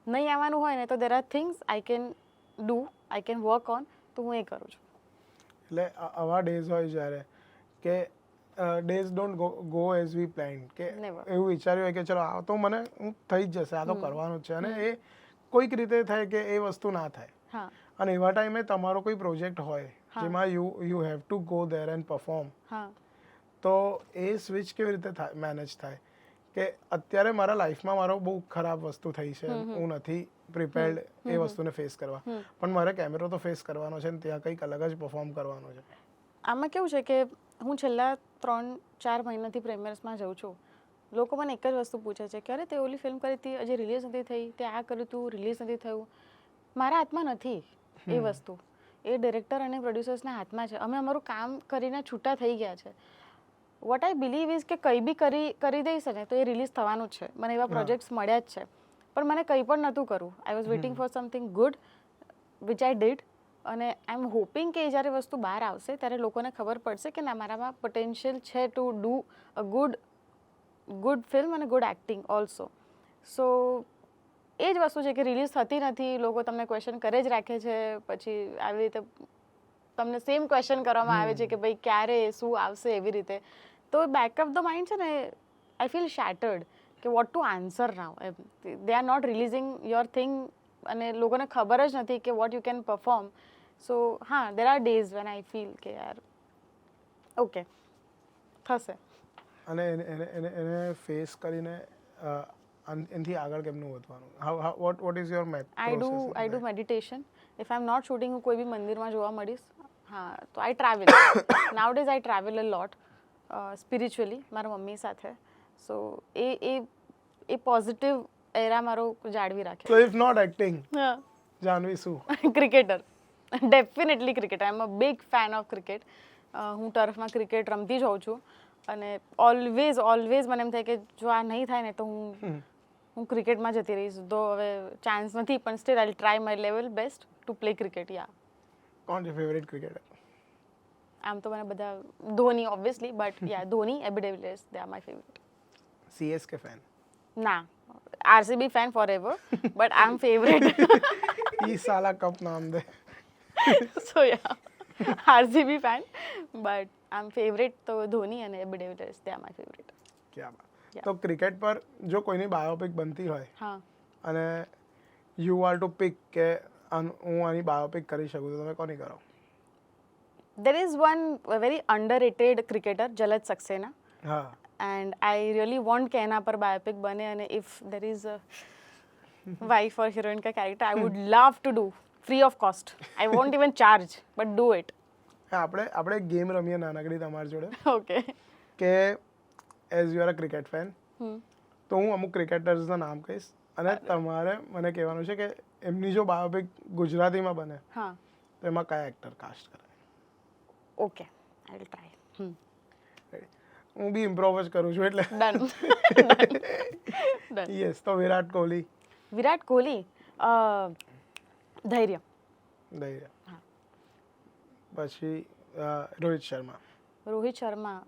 નહીં આવવાનું હોય ને તો there are things I can do, I can work on, તો હું એ કરું છું. એટલે આવા ડેઝ હોય જ્યારે કે days don't go as V plan, કે એવું વિચાર્યું હોય કે ચલો આ તો હું થઈ જ જશે, આ તો કરવાનું જ છે, અને એ કોઈક રીતે થાય કે એ વસ્તુ ના થાય. હા અને એવા ટાઈમે તમારો કોઈ પ્રોજેક્ટ હોય હા. જેમાં you have to go there and perform, હા તો એ સ્વિચ કેવી રીતે મેનેજ થાય કે અત્યારે મારા લાઈફમાં મારો બહુ ખરાબ વસ્તુ થઈ છે, હું નથી પ્રિપેર્ડ એ વસ્તુને ફેસ કરવા, પણ મારે કેમેરો તો ફેસ કરવાનો છે ને ત્યાં કંઈક અલગ જ પરફોર્મ કરવાનો છે. આમાં કેવું છે કે હું છેલ્લા 3-4 મહિનાથી પ્રીમિયર્સમાં જઉં છું. લોકો મને એક જ વસ્તુ પૂછે છે કે અરે તે ઓલી ફિલ્મ કરી હતી, હજી રિલીઝ નથી થઈ, તે આ કર્યું હતું, રિલીઝ નથી થયું. મારા હાથમાં નથી એ વસ્તુ, એ ડિરેક્ટર અને પ્રોડ્યુસર્સના હાથમાં છે. અમે અમારું કામ કરીને છૂટા થઈ ગયા છે. વોટ આઈ બિલીવ ઇઝ કે કંઈ બી કરી દઈશ ને તો એ રિલીઝ થવાનું જ છે. મને એવા પ્રોજેક્ટ્સ મળ્યા જ છે, પણ મને કંઈ પણ નહોતું કરવું. I was waiting for something good which I did. અને આઈ એમ હોપિંગ કે જ્યારે વસ્તુ બહાર આવશે ત્યારે લોકોને ખબર પડશે કે ના, મારામાં પોટેન્શિયલ છે two do a good film અને ગુડ એક્ટિંગ ઓલ્સો. સો એ જ વસ્તુ છે કે રિલીઝ થતી નથી, લોકો તમને ક્વેશ્ચન કરે જ રાખે છે. પછી આવી રીતે તમને સેમ ક્વેશ્ચન કરવામાં આવે છે કે ભાઈ ક્યારે શું આવશે એવી રીતે. તો બેક ઓફ ધ માઇન્ડ છે ને, આઈ ફીલ શેટર્ડ કે what to answer now. They are not releasing your thing અને લોકોને ખબર જ નથી કે what you can perform. So હા, there are days when I feel કે યાર ઓકે થશે. અને એને ફેસ કરીને એનાથી આગળ કેમનું વધવાનું? What is your math? I do meditation. If I am not shooting, હું કોઈ બી મંદિરમાં જોવા મળીશ. હા, તો I travel. Now days I travel a lot spiritually મારા મમ્મી સાથે. સો એ પોઝિટિવ એરા મારો જાળવી રાખે. સો ઇફ નોટ એક્ટિંગ, હા, જાનવી શું? Cricketer. Definitely cricketer. I am a big fan of cricket. હું ટર્ફમાં ક્રિકેટ રમતી જ હોઉં છું. અને ઓલવેઝ મને એમ થાય કે જો આ નહીં થાય ને તો હું ક્રિકેટમાં જતી રહીશ. તો હવે ચાન્સ નથી, પણ still I try my level best to play cricket. Yeah, કોણ છે ફેવરેટ ક્રિકેટર? આમ તો મને બધા Dhoni obviously, but yeah Dhoni, AB de Villiers, they are my favourite. CSK fan? ના, RCB fan forever, but I am favourite. ઈ સાલા cup નામ દે. So yeah, RCB fan, but I am favourite તો ધોની અને AB de Villiers, they are my favourite. ક્યાં બાત. તો ક્રિકેટ પર જો કોઈની બાયોપિક બનતી હોય હા, અને યુ આર ટુ પિક કે હું આની બાયોપિક કરી શકું, તો તમે કોની કરો? there is one very underrated cricketer, Jalaj Saxena, હા, and I really want કે એના પર બાયોપિક બને. અને if there is a wife or heroine का character, I would love to do free of cost. I won't even charge, but do it. આપણે game રમીએ નાનકડી તમારી જોડે Okay. કે as you are a cricket fan, તો હું અમુક ક્રિકેટર્સના નામ કહીશ અને તમારે મને કહેવાનું છે કે એમની જો બાયોપિક ગુજરાતીમાં બને હા, તો એમાં કયા એક્ટર કાસ્ટ કરે? okay, I will try. હું બી ઇમ્પ્રોવ જ કરું છું એટલે Done. યસ. તો વિરાટ કોહલી? વિરાટ કોહલી, ધૈર્ય. દૈયા. પછી રોહિત શર્મા? રોહિત શર્મા,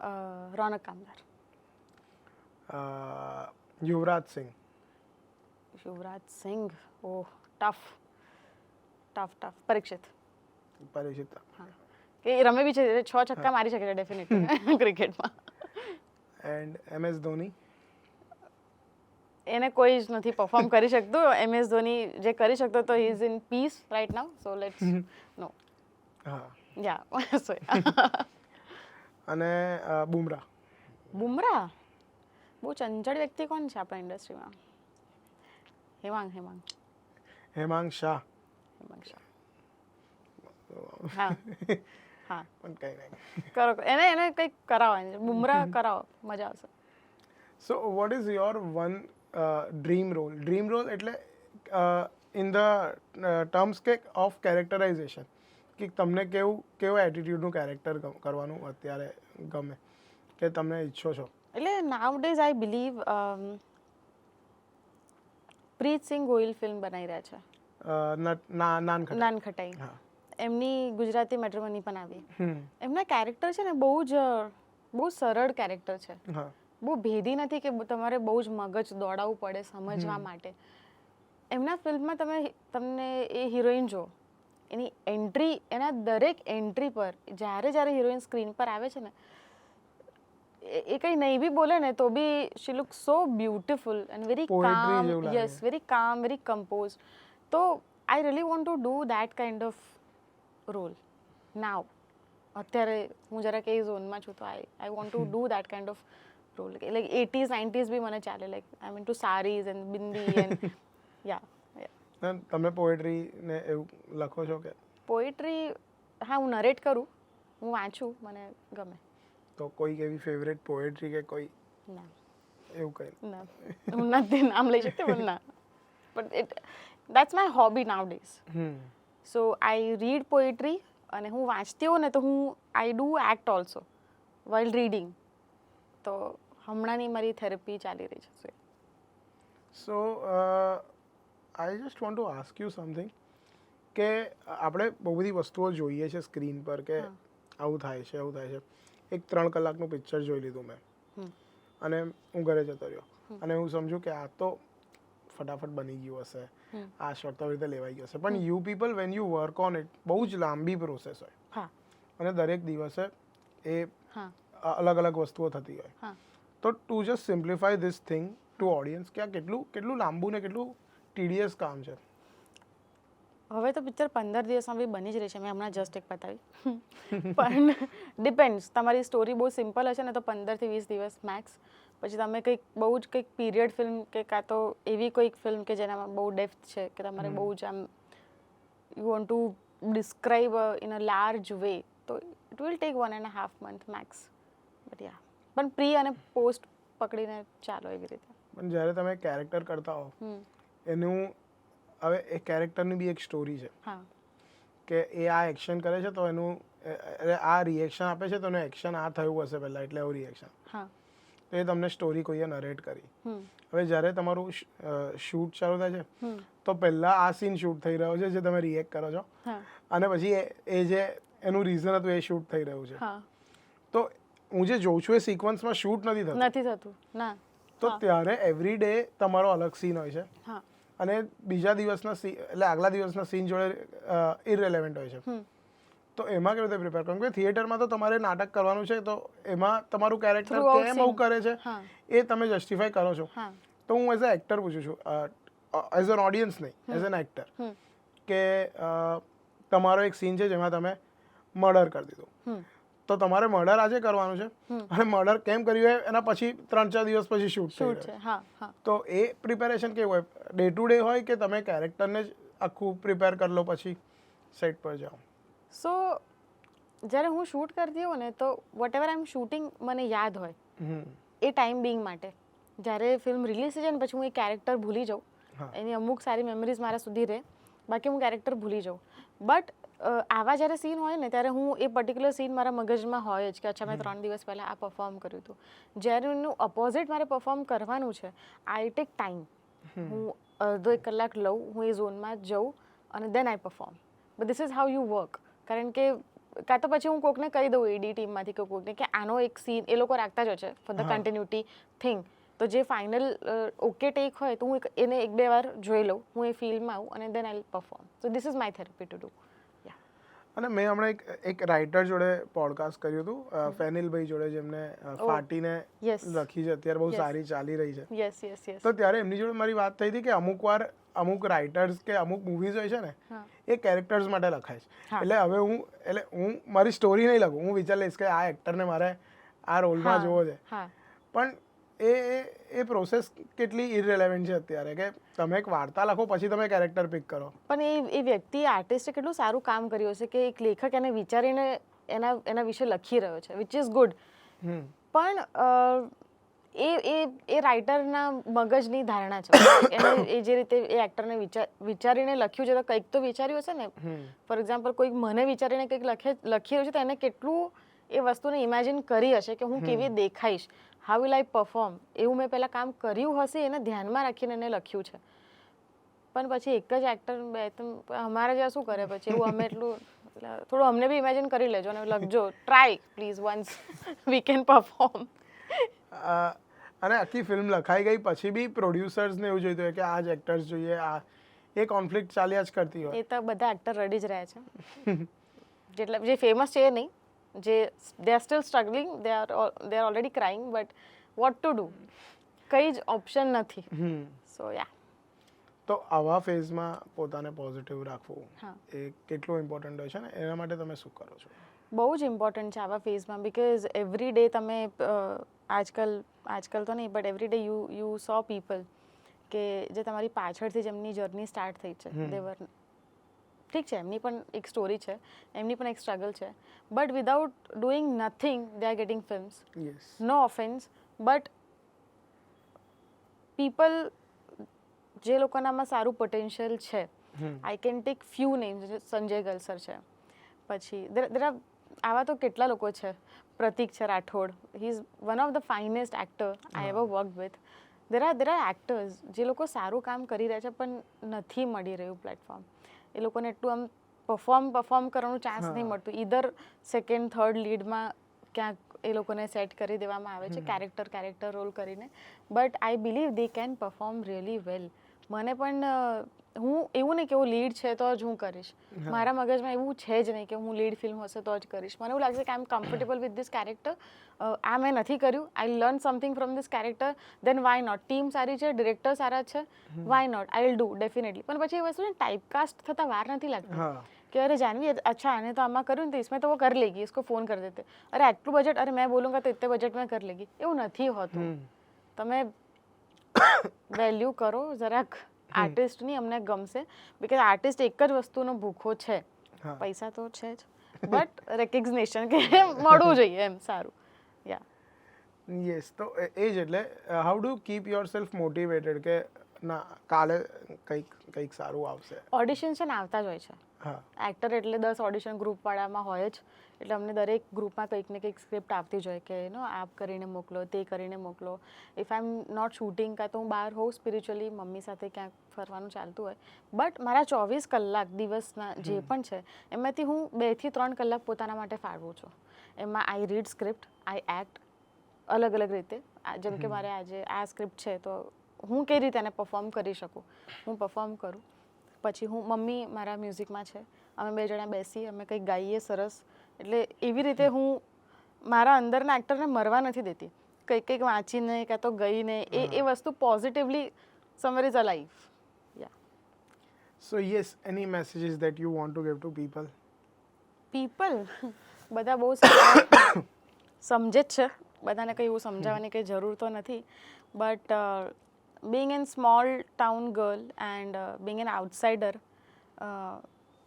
રોનક કામદાર. યુવરાજ સિંહ? યુવરાજ સિંઘ, ઓહ ટફ. પરીક્ષિત. પરીક્ષિત? હા, એ રમે બી છે, 6 છક્કા મારી શકે છે ડેફિનેટલી ક્રિકેટમાં. And MS Dhoni? એને કોઈ જ નથી પરફોર્મ કરી શકતું. MS ધોની જે કરી શકતો તો he is in peace right now, so let's know. હા. યા, સો અને બુમરાહ? બુમરાહ, બહુ ચંચળ વ્યક્તિ કોણ છે આપણા ઇન્ડસ્ટ્રીમાં? હેમાંગ શાહ. હા હા, પણ કંઈ નહીં. કરો એને કંઈક કરાવો, બુમરાહ કરાવો, મજા આવશે. So what is your one dream role એટલે ઇન ધ ટર્મ્સ કે ઓફ કેરેક્ટરાઇઝેશન, કે તમને કેવું એટીટ્યુડનું કેરેક્ટર કરવાનું અત્યારે ગમે કે તમે ઈચ્છો છો? એટલે નાઉ days I believe Preet Singh Gohil film બનાવી રહ્યા છે, નાનખટાઈ. હા. એમની ગુજરાતી મેટ્રોમની પણ આવી. એમના કેરેક્ટર છે ને બહુ સરળ કેરેક્ટર છે. હા. બહુ ભેદી નથી કે તમારે બહુ જ મગજ દોડાવવું પડે સમજવા માટે. એમના ફિલ્મમાં તમને એ હિરોઈન જો, એની એન્ટ્રી, એના દરેક એન્ટ્રી પર જ્યારે હિરોઈન સ્ક્રીન પર આવે છે ને, એ કંઈ નહીં બી બોલે ને તો બી she look so beautiful and very calm. Yes, very calm, very compose. તો I really want to do that kind of role now. અત્યારે હું જરાક એ ઝોનમાં છું તો I want to do that kind of role. Like 80s 90s બી મને ચાલે. Like I mean to saris and bindi and yeah. તમે પોએટ્રી ને એવું લખો છો કે? પોએટ્રી હા, હું નરેટ કરું, હું વાંચું, મને ગમે. તો કોઈ એવી ફેવરેટ પોએટ્રી કે કોઈ ના એવું કંઈ? ના, હું નથી નામ લઈ શકતી પણ ના. But that's my hobby nowadays. So I read poetry અને હું વાંચતી હોઉં ને તો I do act also while reading. તો હમણાંની મારી થેરપી ચાલી રહી છે. So I just want to ask you something કે આપણે બહુ બધી વસ્તુઓ જોઈએ છે સ્ક્રીન પર કે આવું થાય છે આવું થાય છે. એક 3 કલાકનું પિક્ચર જોઈ લીધું મેં અને હું ઘરે જતો રહ્યો અને હું સમજું કે આ તો ફટાફટ બની ગયું હશે, આ શોટ તો રીતે લેવાઈ ગયો હશે. પણ you people when you work on it બહુ જ લાંબી પ્રોસેસ હોય અને દરેક દિવસે એ અલગ અલગ વસ્તુઓ થતી હોય. તો two just simplify this thing to audience કે આ કેટલું લાંબુ ને કેટલું ટીડિયસ કામ છે. હવે તો પિક્ચર 15 દિવસમાં બી બની જ રહી છે. મેં હમણાં જસ્ટ એક બતાવી. પણ ડિપેન્ડ્સ, તમારી સ્ટોરી બહુ સિમ્પલ હશે ને તો 15 થી 20 દિવસ મેક્સ. પછી તમે કંઈક બહુ જ કંઈક પીરિયડ ફિલ્મ કે કાં તો એવી કોઈક ફિલ્મ કે જેનામાં બહુ ડેપ્થ છે કે તમારે બહુ જ આમ you want to describe in a large way, તો it will take 1.5 month max. But yeah, પણ પ્રી અને પોસ્ટ પકડીને ચાલો એવી રીતે. પણ જ્યારે તમે કેરેક્ટર કરતા હો એનું હવે એ કેરેક્ટરની બી એક સ્ટોરી છે કે એ આ એક્શન કરે છે તો એનું આ રિએક્શન આપે છે તો એનું એક્શન આ થયું હશે પહેલાં એટલે એવું રિએક્શન. તો એ તમને સ્ટોરી કોઈએ નરેટ કરી. હવે જ્યારે તમારું શૂટ ચાલુ થાય છે તો પહેલાં આ સીન શૂટ થઈ રહ્યો છે જે તમે રિએક્ટ કરો છો અને પછી એ જે એનું રીઝન હતું એ શૂટ થઈ રહ્યું છે. તો હું જે જોઉં છું એ સિક્વન્સમાં શૂટ નથી થતું. ના. તો ત્યારે એવરી ડે તમારો અલગ સીન હોય છે અને બીજા દિવસના સીન એટલે આગલા દિવસના સીન જોડે ઇરરેલેવન્ટ હોય છે. તો એમાં કેવી રીતે પ્રિપેર કરવું? કે થિયેટરમાં તો તમારે નાટક કરવાનું છે તો એમાં તમારું કેરેક્ટર કેમ આવું કરે છે એ તમે જસ્ટિફાઈ કરો છો. તો હું એઝ અ એક્ટર પૂછું છું, એઝ એન ઓડિયન્સ નહીં, એઝ એન એક્ટર, કે તમારો એક સીન છે જેમાં તમે મર્ડર કરી દીધું તો તમારે મર્ડર આજે કરવાનું છે અને મર્ડર કેમ કર્યું હોય એના પછી 3-4 દિવસ પછી શૂટ થઈ રહ્યું. તો એ પ્રિપેરેશન કેવું હોય? ડે ટુ ડે હોય કે તમે કેરેક્ટરને જ આખું પ્રિપેર કરી લો પછી સેટ પર જાઓ? સો જ્યારે હું શૂટ કરતી હોઉં ને તો vote ever I M shooting મને યાદ હોય એ ટાઈમ બિંગ માટે. જ્યારે ફિલ્મ રિલીઝ થઈ જાય ને પછી હું એ કેરેક્ટર ભૂલી જાઉં, એની અમુક સારી મેમરીઝ મારા સુધી રહે, બાકી હું કેરેક્ટર ભૂલી જાઉં. બટ આવા જ્યારે સીન હોય ને ત્યારે હું એ પર્ટિક્યુલર સીન મારા મગજમાં હોય જ કે અચ્છા મેં 3 દિવસ પહેલાં આ પરફોર્મ કર્યું હતું. જ્યારે એનું અપોઝિટ મારે પરફોર્મ કરવાનું છે, આઈ ટેક ટાઈમ. હું અડધો 1 કલાક લઉં, હું એ ઝોનમાં જઉં અને then I perform. But this is how you work. કારણ કે કાં તો પછી હું કોકને કહી દઉં એડી ટીમમાંથી કે કોકને કે આનો એક સીન એ લોકો રાખતા જ હોય છે ફોર ધ કન્ટિન્યુટી થિંગ. તો જે ફાઇનલ ઓકે ટેક હોય તો હું એને 1-2 વાર જોઈ લઉં, હું એ ફિલ્મમાં આવું અને then I perform. So this is my therapy to do. અને મેં હમણાં એક રાઇટર જોડે પોડકાસ્ટ કર્યું હતું, ફેનિલભાઈ જોડે, જેમને ફાટીને લખી છે, અત્યારે બહુ સારી ચાલી રહી છે. Yes yes yes. તો ત્યારે એમની જોડે મારી વાત થઈ હતી કે અમુક રાઇટર્સ કે અમુક મૂવીઝ હોય છે ને એ કેરેક્ટર્સ માટે લખાય છે. એટલે હવે હું મારી સ્ટોરી નહીં લખું, હું વિચાર લઈશ કે આ એક્ટરને મારે આ રોલમાં જોવો છે. પણ એ પ્રોસેસ કેટલી ઇરરેલેવન્ટ છે અત્યારે કે તમે એક વાર્તા લખો પછી તમે કેરેક્ટર પિક કરો. પણ એ વ્યક્તિ આર્ટિસ્ટે કેટલું સારું કામ કર્યું હશે કે એક લેખક એને વિચારીને એના વિશે લખી રહ્યો છે, વિચ ઇઝ ગુડ. પણ એ રાઇટરના મગજની ધારણા છે. એને એ જે રીતે એ એક્ટરને વિચારીને લખ્યું છે તો કંઈક તો વિચાર્યું હશે ને. ફોર એક્ઝામ્પલ કોઈક મને વિચારીને કંઈક લખી રહ્યું છે તો એને કેટલું એ વસ્તુને ઇમેજિન કરી હશે કે હું કેવી દેખાઈશ, હાઉ વિલ આઈ પરફોર્મ. એવું મેં પહેલાં કામ કર્યું હશે, એને ધ્યાનમાં રાખીને એને લખ્યું છે. પણ પછી એક જ એક્ટર અમારા જેવા શું કરે પછી એવું અમે એટલું થોડું અમને બી ઇમેજિન કરી લેજો અને લખજો. Try please once we can perform. અને આખી ફિલ્મ લખાઈ ગઈ પછી બી પ્રોડ્યુસર્સને એવું જોઈતું હોય કે આ જ એક્ટર્સ જોઈએ, આ એ કોન્ફ્લિક્ટ ચાલ્યા જ કરતી હોય. એ તો બધા એક્ટર રડી જ રહ્યા છે. જેટલા જે ફેમસ છે એ નહીં, જે they are still struggling, they are already crying, but what to do, કંઈ જ ઓપ્શન નથી. સો યા. તો આવા ફેઝમાં પોતાને પોઝિટિવ રાખવું હા. એ કેટલું ઇમ્પોર્ટન્ટ હોય છે ને એના માટે તમે શું કરો છો? બહુ જ ઇમ્પોર્ટન્ટ છે આવા ફેઝમાં, બિકોઝ એવરી ડે તમે આજકાલ તો નહીં but every day you so people કે જે તમારી પાછળથી જેમની જર્ની સ્ટાર્ટ થઈ છે, દેવર ઠીક છે, એમની પણ એક સ્ટોરી છે, એમની પણ એક સ્ટ્રગલ છે, but without doing nothing they are getting films. Yes. No offence, but people જે લોકોનામાં સારું પોટેન્શિયલ છે, I can take few names, Sanjay Galsar છે, પછી દેર આર આવા તો કેટલા લોકો છે, પ્રતિક છે Rathod, he is one of the finest actor I ever worked with. There are actors જે લોકો સારું કામ કરી રહ્યા છે પણ નથી મળી રહ્યું પ્લેટફોર્મ, એ લોકોને એટલું આમ પરફોર્મ કરવાનું ચાન્સ નથી મળતું. ઈધર સેકન્ડ થર્ડ લીડમાં ક્યાંક એ લોકોને સેટ કરી દેવામાં આવે છે કેરેક્ટર રોલ કરીને, but I believe they can perform really well. મને પણ હું એવું નહીં કે હું લીડ છે તો જ હું કરીશ, મારા મગજમાં એવું છે જ નહીં કે હું લીડ ફિલ્મ હશે તો જ કરીશ. મને એવું લાગે છે કે I am comfortable with this character, આ મેં નથી કર્યું, I learn something from this character, then why not. Team સારી છે, ડિરેક્ટર સારા છે, why not, I will do definitely. પણ પછી એ વસ્તુ ટાઈપકાસ્ટ થતાં વાર નથી લાગતી कि अरे जानवी अच्छा आने तो आमा करूँ तो इसमें तो वो कर लेगी, इसको फ़ोन कर देते, अरे आटलू बजट, अरे मैं बोलूँगा तो इतने बजट में कर लेगी, એવું નથી હોતું. તમે વેલ્યુ કરો જરાક આર્ટિસ્ટની, અમને ગમશે બિકોઝ આર્ટિસ્ટ એક જ વસ્તુનો ભૂખો છે, પૈસા તો છે જ, બટ રેકગ્નેશન કે મળવું જોઈએ એમ સારું. યસ. તો એ જ એટલે how do keep your self motivated કે ના કાલે કંઈક સારું આવશે? ઓડિશન છે ને આવતા જ હોય છે. હા. એક્ટર એટલે 10 ઓડિશન ગ્રુપવાળામાં હોય જ, એટલે અમને દરેક ગ્રુપમાં કંઈક ને કંઈક સ્ક્રિપ્ટ આવતી જ હોય કે આપ કરીને મોકલો, તે કરીને મોકલો. If I am not shooting કાં તો હું બહાર હોઉં સ્પિરિચ્યુઅલી મમ્મી સાથે ક્યાંક ફરવાનું ચાલતું હોય, બટ મારા 24 કલાક દિવસના જે પણ છે એમાંથી હું 2 થી 3 કલાક પોતાના માટે ફાળવું છું. એમાં આઈ રીડ સ્ક્રિપ્ટ, આઈ એક્ટ અલગ અલગ રીતે. જેમ કે મારે આજે આ સ્ક્રિપ્ટ છે તો હું કઈ રીતે એને પરફોર્મ કરી શકું, હું પરફોર્મ કરું. પછી હું મમ્મી મારા મ્યુઝિકમાં છે, અમે 2 જણા બેસી અમે કંઈક ગાઈએ સરસ. એટલે એવી રીતે હું મારા અંદરના એક્ટરને મરવા નથી દેતી, કંઈક વાંચીને કાં તો ગઈને એ વસ્તુ positively Samar is alive. So yes, any messages that you want to give to people? બધા બહુ સારા સમજે જ છે, બધાને કંઈ એવું સમજાવવાની કંઈ જરૂર તો નથી, but being in small town girl and being an outsider,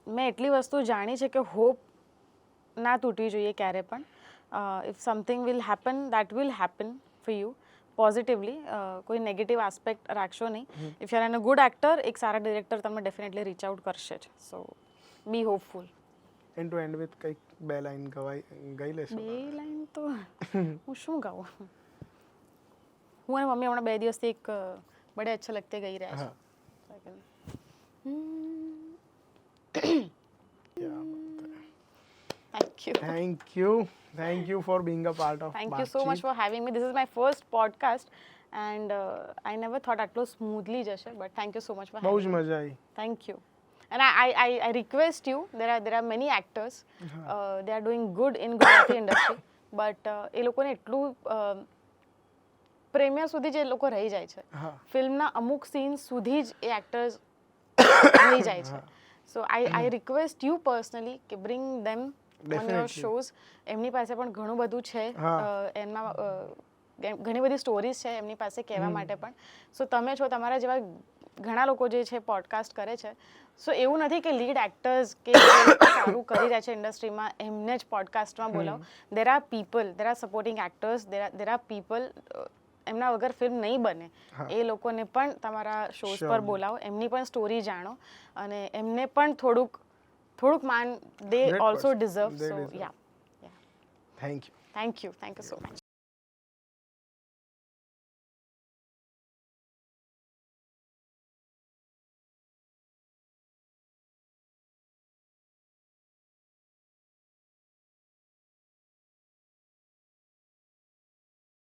મેં એટલી વસ્તુ જાણી છે કે હોપ ના તૂટવી જોઈએ ક્યારે પણ. If something will happen that will happen for you positively, કોઈ નેગેટિવ આસ્પેક્ટ રાખશો નહીં. If you are an a good actor, એક સારા ડિરેક્ટર તમને ડેફિનેટલી રીચ આઉટ કરશે જ. So be hopeful. And to end with કંઈક 2 લાઈન ગાઈ લેશો? 2 લાઈન તો હું શું ગાઉં? હું અને મમ્મી હમણાં 2 દિવસથી એક બડે અચ્છા લગતે ગઈ રહ્યા છે. Thank you for being a part of Thank you so much for having me. This is my first podcast and I never thought આટલો સ્મૂથલી જશે, but thank you so much for having me. બહુ જ મજા આવી. Thank you. And I request you, there are many actors, they are doing good in Gujarati industry, but એ લોકોને એટલું premiere સુધી જે લોકો રહી જાય છે, ફિલ્મના અમુક સીન સુધી જ એ એક્ટર્સ રહી જાય છે. So I request you personally કે bring them on your shows. એમની પાસે પણ ઘણું બધું છે, એમના ઘણી બધી સ્ટોરીઝ છે એમની પાસે કહેવા માટે પણ. સો તમે છો, તમારા જેવા ઘણા લોકો જે છે પોડકાસ્ટ કરે છે, સો એવું નથી કે લીડ એક્ટર્સ કે સારું કરી રહ્યા છે ઇન્ડસ્ટ્રીમાં એમને જ પોડકાસ્ટમાં બોલાવો. There are people, there are supporting actors, there are people, એમના વગર ફિલ્મ નહીં બને. એ લોકોને પણ તમારા શોઝ પર બોલાવો, એમની પણ સ્ટોરી જાણો અને એમને પણ થોડુંક માન they also deserve. So yeah, thank you so much.